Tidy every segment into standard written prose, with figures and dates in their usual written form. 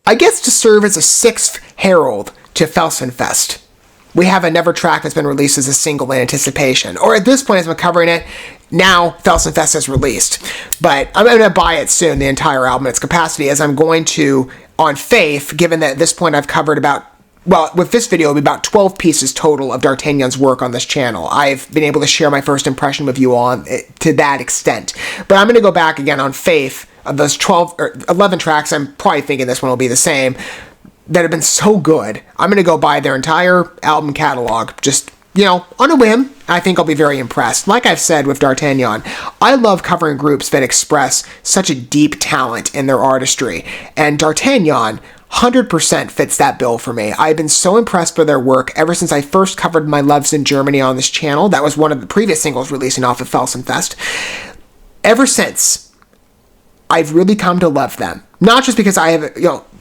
I guess to serve as a sixth herald to Felsenfest. We have a Never track that's been released as a single in anticipation. Or at this point, as I'm covering it, now Felsenfest is released. But I'm going to buy it soon, the entire album in its capacity, as I'm going to, on faith, given that at this point I've covered about, well, with this video, it'll be about 12 pieces total of D'Artagnan's work on this channel. I've been able to share my first impression with you all to that extent. But I'm going to go back again on faith of those 12 or 11 tracks. I'm probably thinking this one will be the same, that have been so good. I'm going to go buy their entire album catalog, just, on a whim. I think I'll be very impressed. Like I've said with D'Artagnan, I love covering groups that express such a deep talent in their artistry, and D'Artagnan 100% fits that bill for me. I've been so impressed by their work ever since I first covered My Loves in Germany on this channel. That was one of the previous singles releasing off of Felsenfest. Ever since, I've really come to love them. Not just because I have,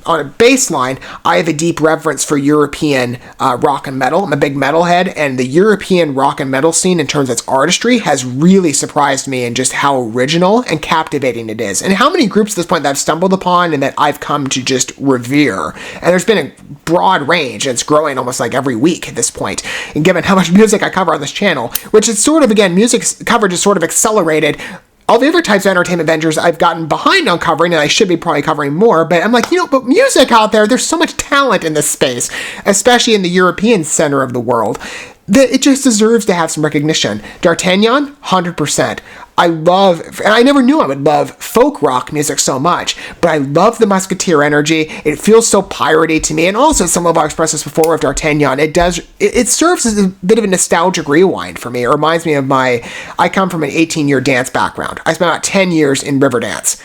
on a baseline, I have a deep reverence for European rock and metal. I'm a big metalhead, and the European rock and metal scene in terms of its artistry has really surprised me in just how original and captivating it is. And how many groups at this point that I've stumbled upon and that I've come to just revere. And there's been a broad range, and it's growing almost like every week at this point. And given how much music I cover on this channel, which is sort of, again, music coverage is sort of accelerated. All the other types of entertainment ventures I've gotten behind on covering, and I should be probably covering more, but I'm like, but music out there's so much talent in this space, especially in the European center of the world, that it just deserves to have some recognition. D'Artagnan, 100%. I love, and I never knew I would love folk rock music so much, but I love the Musketeer energy. It feels so piratey to me, and also some of I've expressed this before with D'Artagnan. It serves as a bit of a nostalgic rewind for me. It reminds me of I come from an 18-year dance background. I spent about 10 years in Riverdance.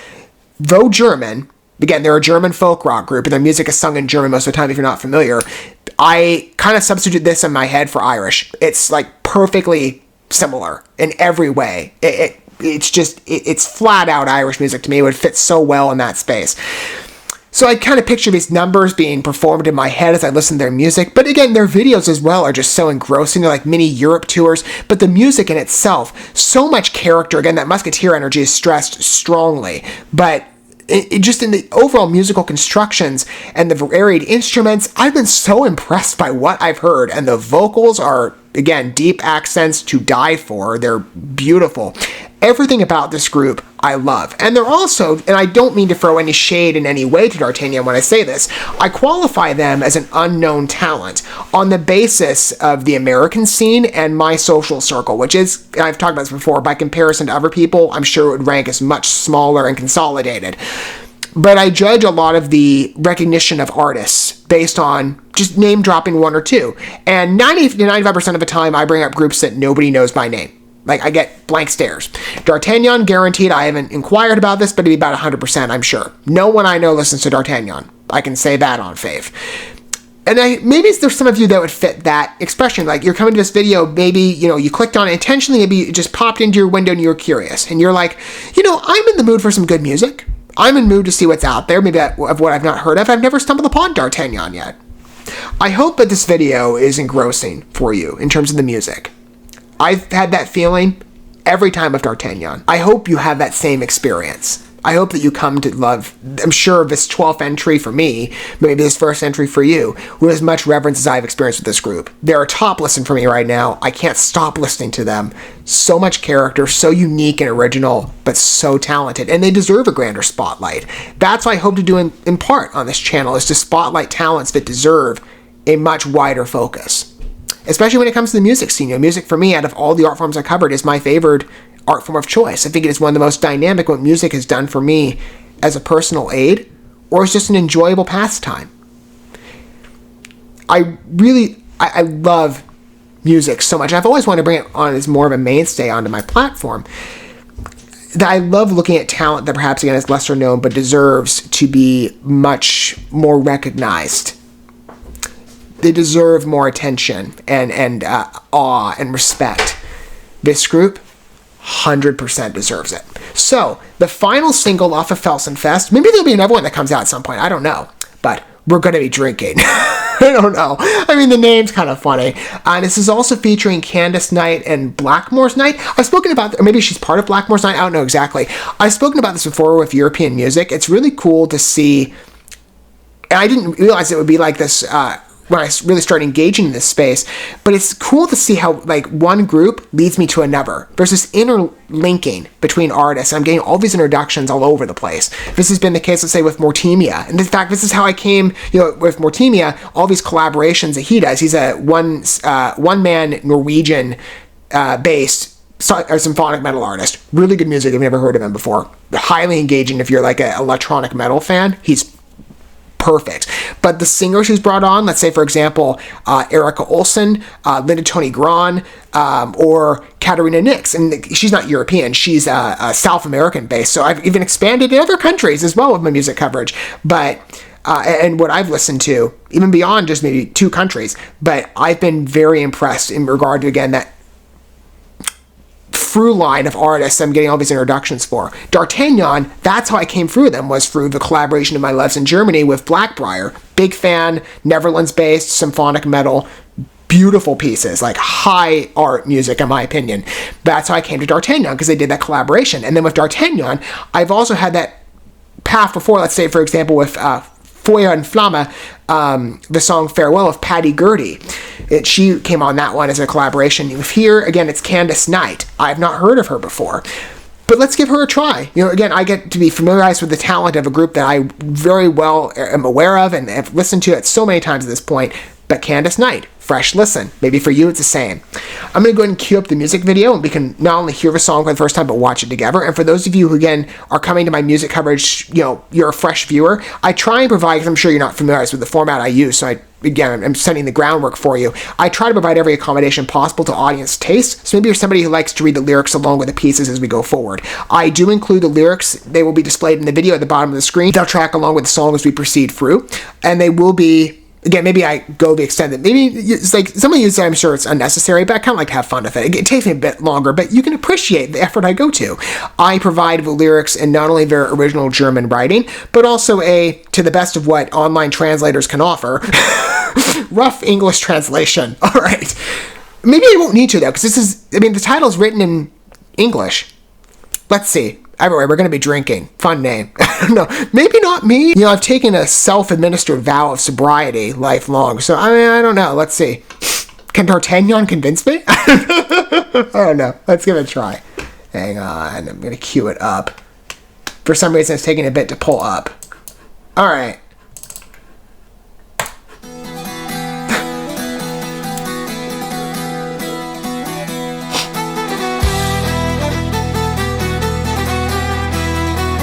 Though German, again, they're a German folk rock group, and their music is sung in German most of the time if you're not familiar. I kind of substitute this in my head for Irish. It's like perfectly similar in every way. It's flat out Irish music to me. It would fit so well in that space. So I kind of picture these numbers being performed in my head as I listen to their music. But again, their videos as well are just so engrossing. They're like mini Europe tours. But the music in itself, so much character. Again, that Musketeer energy is stressed strongly. But it just in the overall musical constructions and the varied instruments, I've been so impressed by what I've heard. And the vocals are, again, deep accents to die for. They're beautiful. Everything about this group I love. And they're also, and I don't mean to throw any shade in any way to D'Artagnan when I say this, I qualify them as an unknown talent on the basis of the American scene and my social circle, which is, and I've talked about this before, by comparison to other people, I'm sure it would rank as much smaller and consolidated. But I judge a lot of the recognition of artists based on just name dropping one or two. And 90 to 95% of the time, I bring up groups that nobody knows by name. Like, I get blank stares. D'Artagnan, guaranteed. I haven't inquired about this, but it'd be about 100%, I'm sure. No one I know listens to D'Artagnan. I can say that on faith. And maybe there's some of you that would fit that expression. Like, you're coming to this video, maybe, you clicked on it intentionally, maybe it just popped into your window and you were curious. And you're like, I'm in the mood for some good music. I'm in the mood to see what's out there, maybe of what I've not heard of. I've never stumbled upon D'Artagnan yet. I hope that this video is engrossing for you in terms of the music. I've had that feeling every time with D'Artagnan. I hope you have that same experience. I hope that you come to love, I'm sure this 12th entry for me, maybe this first entry for you, with as much reverence as I've experienced with this group. They're a top listen for me right now. I can't stop listening to them. So much character, so unique and original, but so talented. And they deserve a grander spotlight. That's what I hope to do in part on this channel, is to spotlight talents that deserve a much wider focus. Especially when it comes to the music scene. Music for me, out of all the art forms I covered, is my favorite art form of choice. I think it is one of the most dynamic what music has done for me as a personal aid, or as just an enjoyable pastime. I love music so much. I've always wanted to bring it on as more of a mainstay onto my platform. That I love looking at talent that perhaps, again, is lesser known, but deserves to be much more recognized. They deserve more attention and awe and respect. This group 100% deserves it. So, the final single off of Felsenfest, maybe there'll be another one that comes out at some point, I don't know. But We're Gonna Be Drinking. I don't know. I mean, the name's kind of funny. This is also featuring Candace Knight and Blackmore's Night. I've spoken about, or maybe she's part of Blackmore's Night. I don't know exactly. I've spoken about this before with European music. It's really cool to see. And I didn't realize it would be like this when I really started engaging in this space. But it's cool to see how like one group leads me to another. There's this interlinking between artists. I'm getting all these introductions all over the place. This has been the case, let's say, with Mortimia. And in fact, this is how I came, with Mortimia, all these collaborations that he does. He's a one-man Norwegian based symphonic metal artist. Really good music. I've never heard of him before. Highly engaging if you're like an electronic metal fan. He's perfect. But the singers he's brought on, let's say, for example, Erica Olsen, Linda Toni Gran, or Katarina Nix, and she's not European, she's South American based, so I've even expanded in other countries as well with my music coverage, but and what I've listened to, even beyond just maybe 2 countries, but I've been very impressed in regard to, again, that through line of artists I'm getting all these introductions for. D'Artagnan, that's how I came through them, was through the collaboration of My Loves in Germany with Blackbriar. Big fan, Netherlands-based, symphonic metal, beautiful pieces, like high art music in my opinion. That's how I came to D'Artagnan, because they did that collaboration. And then with D'Artagnan, I've also had that path before, let's say, for example, with Feuer and Flamme, the song Farewell of Patty Gurdy. She came on that one as a collaboration. Here, again, it's Candace Knight. I've not heard of her before. But let's give her a try. Again, I get to be familiarized with the talent of a group that I very well am aware of and have listened to it so many times at this point. But Candace Knight, fresh listen. Maybe for you it's the same. I'm going to go ahead and cue up the music video, and we can not only hear the song for the first time, but watch it together. And for those of you who, again, are coming to my music coverage, you're a fresh viewer, I try and provide, because I'm sure you're not familiarized with the format I use, so I'm setting the groundwork for you. I try to provide every accommodation possible to audience taste, so maybe you're somebody who likes to read the lyrics along with the pieces as we go forward. I do include the lyrics. They will be displayed in the video at the bottom of the screen. They'll track along with the song as we proceed through, and they will be, again, maybe I go the extent that maybe it's like some of you say I'm sure it's unnecessary, but I kind of like to have fun with it. It takes me a bit longer, but you can appreciate the effort I go to. I provide the lyrics in not only their original German writing, but also to the best of what online translators can offer, rough English translation. All right. Maybe I won't need to, though, because the title is written in English. Let's see. Everywhere, we're going to be drinking. Fun name. No, maybe not me. I've taken a self-administered vow of sobriety lifelong. So, I don't know. Let's see. Can D'Artagnan convince me? I don't know. Let's give it a try. Hang on. I'm going to cue it up. For some reason, it's taking a bit to pull up. All right.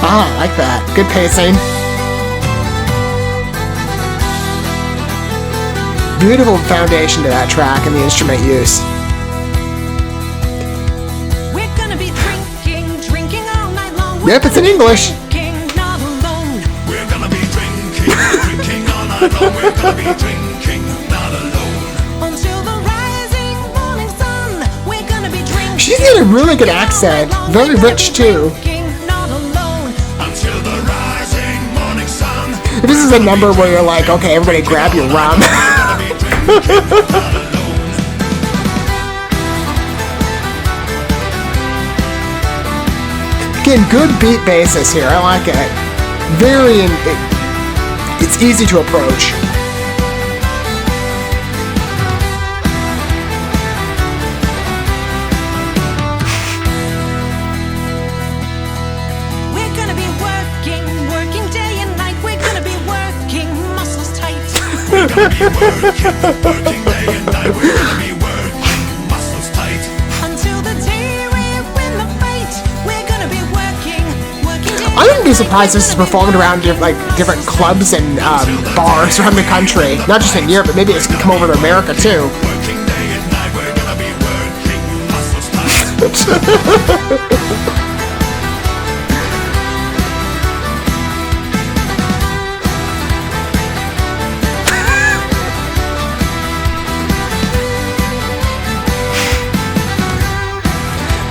I like that. Good pacing. Beautiful foundation to that track and the instrument use. We're gonna be drinking all night long. Yep, it's in English. Not alone. We're gonna be drinking all night long. We're gonna be drinking, not alone. Until the rising morning sun. We're gonna be drinking. She's got a really good accent. Very rich, too. This is a number where you're like, okay, everybody grab your rum. Again, good beat basis here. I like it. It's easy to approach. We're gonna be working day and night. We're gonna be working muscles tight. Until the day we win the fight. We're gonna be working day. I wouldn't be surprised if this is performed around different clubs and bars around the country. Not just in Europe, but maybe it's gonna come over to America too. Working day and night. We're gonna be working muscles tight.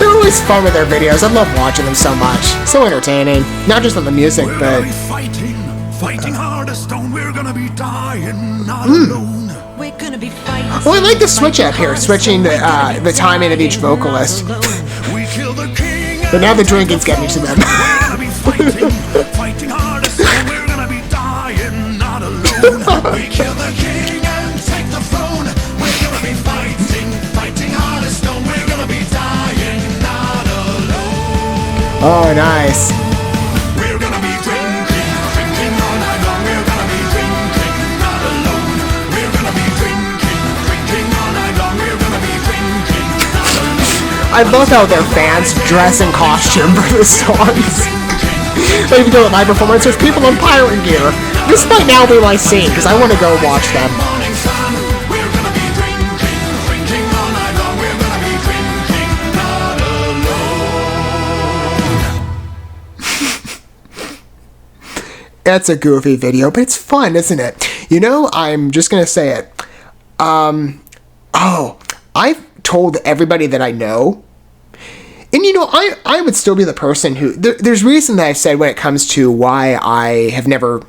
Always fun with their videos. I love watching them so much. So entertaining. Not just on the music, We're but gonna be fighting Fighting hard as stone, we're gonna be dying, not alone. We're gonna be fighting. Well, I like the switch up here, switching the timing of each vocalist. We kill the king. But now the drinking's getting to them. We're gonna be fighting hard as stone, we're gonna be dying, not alone. We kill the king and take the throne. We're gonna be fighting hard as stone, we're gonna be dying, not alone. Oh, nice. We're gonna be drinking all night long. We're gonna be drinking, not alone. We're gonna be drinking all night long. We're gonna be drinking, not alone. I love how their fans dress in costume for the songs. They even do it live performance. There's people in pirate gear. This might now be my scene because I want to go watch them. Morning sun. We're gonna be drinking all night long. We're gonna be drinking, not alone. It's a goofy video, but it's fun, isn't it? You know, I'm just gonna say it. I've told everybody that I know, and you know, I would still be the person who there's reason that I've said when it comes to why I have never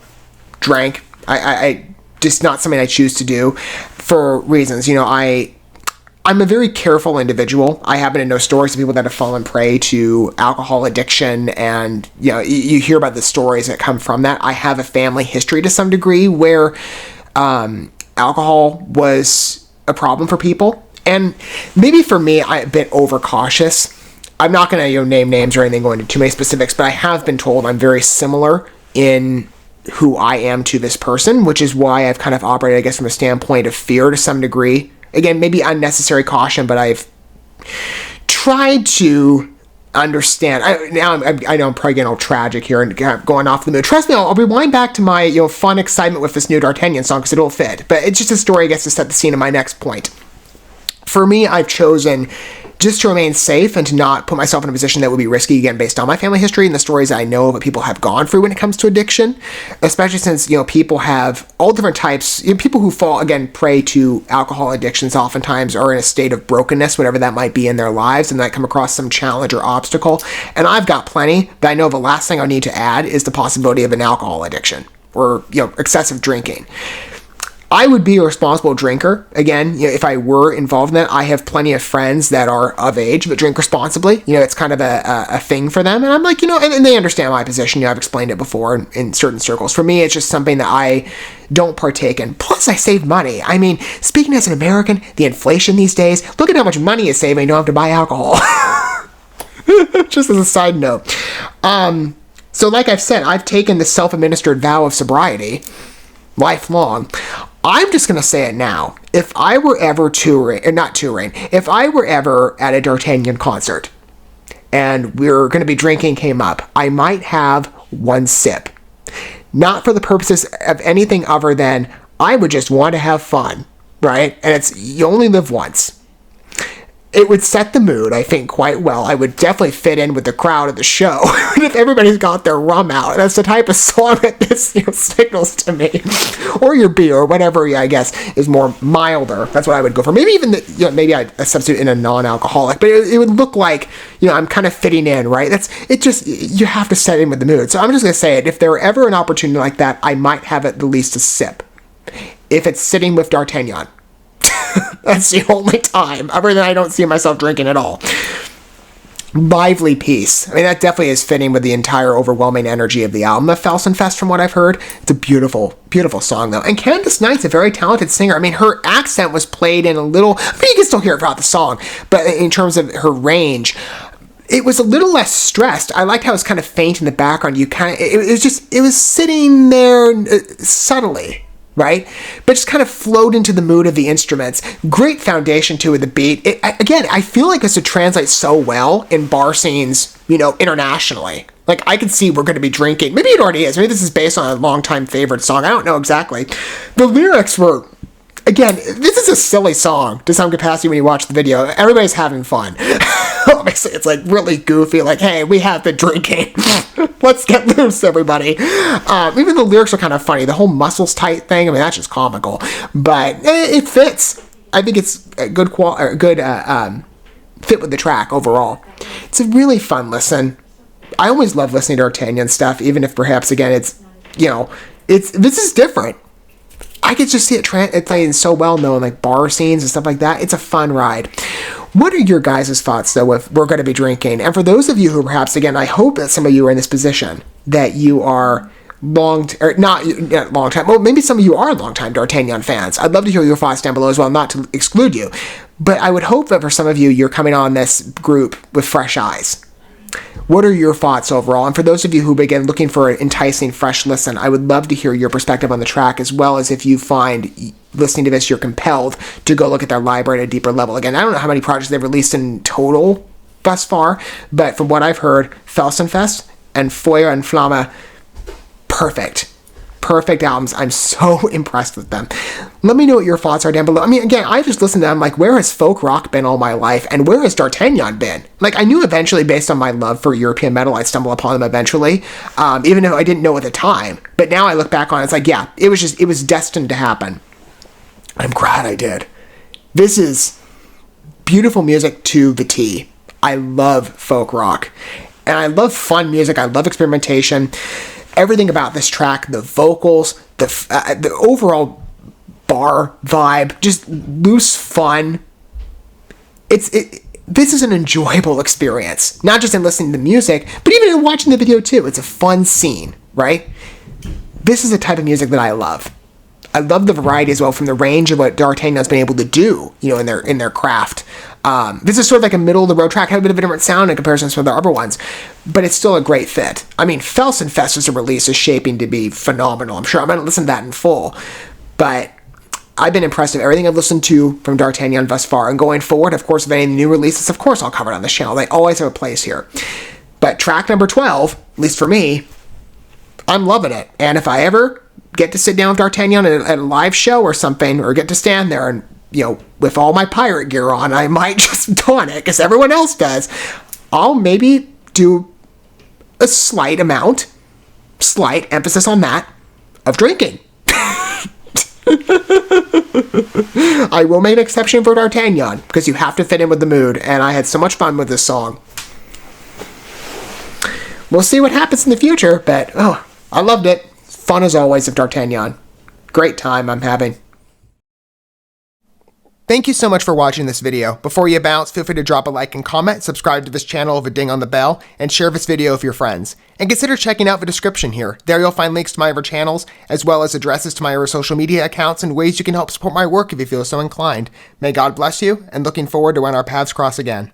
drank. I just not something I choose to do for reasons. You know, I'm a very careful individual. I happen to know stories of people that have fallen prey to alcohol addiction, and you know, you hear about the stories that come from that. I have a family history to some degree where alcohol was a problem for people, and maybe for me, I'm a bit overcautious. I'm not going to name names or anything, going into too many specifics, but I have been told I'm very similar in who I am to this person, which is why I've kind of operated, I guess, from a standpoint of fear to some degree. Again, maybe unnecessary caution, but I've tried to understand. I know I'm probably getting all tragic here and going off the mood. Trust me, I'll rewind back to my fun excitement with this new D'Artagnan song because it'll fit. But it's just a story, I guess, to set the scene of my next point. For me, I've chosen just to remain safe and to not put myself in a position that would be risky, again, based on my family history and the stories I know of what people have gone through when it comes to addiction, especially since, people have all different types. People who fall, again, prey to alcohol addictions oftentimes are in a state of brokenness, whatever that might be in their lives, and they come across some challenge or obstacle. And I've got plenty, but I know the last thing I need to add is the possibility of an alcohol addiction or, excessive drinking. I would be a responsible drinker. Again, if I were involved in that, I have plenty of friends that are of age but drink responsibly. It's kind of a thing for them. And I'm like, and they understand my position. I've explained it before in certain circles. For me, it's just something that I don't partake in. Plus, I save money. I mean, speaking as an American, the inflation these days, look at how much money you save and you don't have to buy alcohol. Just as a side note. So like I've said, I've taken the self-administered vow of sobriety lifelong. I'm just going to say it now. If I were ever if I were ever at a D'Artagnan concert and we're going to be drinking came up, I might have one sip. Not for the purposes of anything other than I would just want to have fun, right? And you only live once. It would set the mood, I think, quite well. I would definitely fit in with the crowd at the show if everybody's got their rum out. That's the type of song that this signals to me. Or your beer, or whatever, I guess, is more milder. That's what I would go for. Maybe even, maybe I'd substitute in a non-alcoholic. But it would look like, I'm kind of fitting in, right? You have to set in with the mood. So I'm just going to say it. If there were ever an opportunity like that, I might have at least a sip. If it's sitting with D'Artagnan. That's the only time, other than I don't see myself drinking at all. Lively Peace. I mean, that definitely is fitting with the entire overwhelming energy of the album of Felsenfest, from what I've heard. It's a beautiful, beautiful song, though. And Candace Knight's a very talented singer. I mean, her accent was played in a little... I mean, you can still hear it throughout the song, but in terms of her range... It was a little less stressed. I liked how it was kind of faint in the background. It was sitting there subtly, right? But just kind of flowed into the mood of the instruments. Great foundation, too, with the beat. I feel like this would translate so well in bar scenes, internationally. Like, I could see we're going to be drinking. Maybe it already is. Maybe this is based on a longtime favorite song. I don't know exactly. The lyrics were... Again, this is a silly song to some capacity when you watch the video. Everybody's having fun. Obviously, it's like really goofy, like, hey, we have been drinking. Let's get loose, everybody. Even the lyrics are kind of funny. The whole muscles tight thing, I mean, that's just comical. But it fits. I think it's a good fit with the track overall. It's a really fun listen. I always love listening to D'Artagnan stuff, even if perhaps, again, it's, This is different. I could just see it playing so well known, like bar scenes and stuff like that. It's a fun ride. What are your guys' thoughts, though, if we're going to be drinking? And for those of you who perhaps, again, I hope that some of you are in this position, that you are not long time, well, maybe some of you are long time D'Artagnan fans. I'd love to hear your thoughts down below as well, not to exclude you. But I would hope that for some of you, you're coming on this group with fresh eyes. What are your thoughts overall? And for those of you who begin looking for an enticing, fresh listen, I would love to hear your perspective on the track, as well as if you find listening to this, you're compelled to go look at their library at a deeper level. Again, I don't know how many projects they've released in total thus far, but from what I've heard, Felsenfest and Feuer and Flamme, perfect albums. I'm so impressed with them. Let me know what your thoughts are down below. I mean, again, I just listened to them like, where has folk rock been all my life, and where has D'Artagnan been? Like, I knew eventually, based on my love for European metal, I'd stumble upon them eventually, even if I didn't know at the time. But now I look back on it, it's like, yeah, it was destined to happen. I'm glad I did. This is beautiful music to the T. I love folk rock, and I love fun music. I love experimentation. Everything about this track, the vocals, the overall bar vibe, just loose fun. This is an enjoyable experience, not just in listening to the music, but even in watching the video too. It's a fun scene, right? This is the type of music that I love. I love the variety as well, from the range of what D'Artagnan's been able to do, in their craft. This is sort of like a middle-of-the-road track, had a bit of a different sound in comparison to the other ones, but it's still a great fit. I mean, Felsenfest as a release is shaping to be phenomenal. I'm sure I'm going to listen to that in full, but I've been impressed with everything I've listened to from D'Artagnan thus far, and going forward, of course, with any new releases, of course I'll cover it on this channel. They always have a place here. But track number 12, at least for me, I'm loving it, and if I ever get to sit down with D'Artagnan at a live show or something, or get to stand there and, with all my pirate gear on, I might just don it, because everyone else does. I'll maybe do a slight emphasis on that, of drinking. I will make an exception for D'Artagnan, because you have to fit in with the mood, and I had so much fun with this song. We'll see what happens in the future, but, I loved it. Fun as always of D'Artagnan. Great time I'm having. Thank you so much for watching this video. Before you bounce, feel free to drop a like and comment, subscribe to this channel with a ding on the bell, and share this video with your friends. And consider checking out the description here. There you'll find links to my other channels, as well as addresses to my other social media accounts and ways you can help support my work if you feel so inclined. May God bless you, and looking forward to when our paths cross again.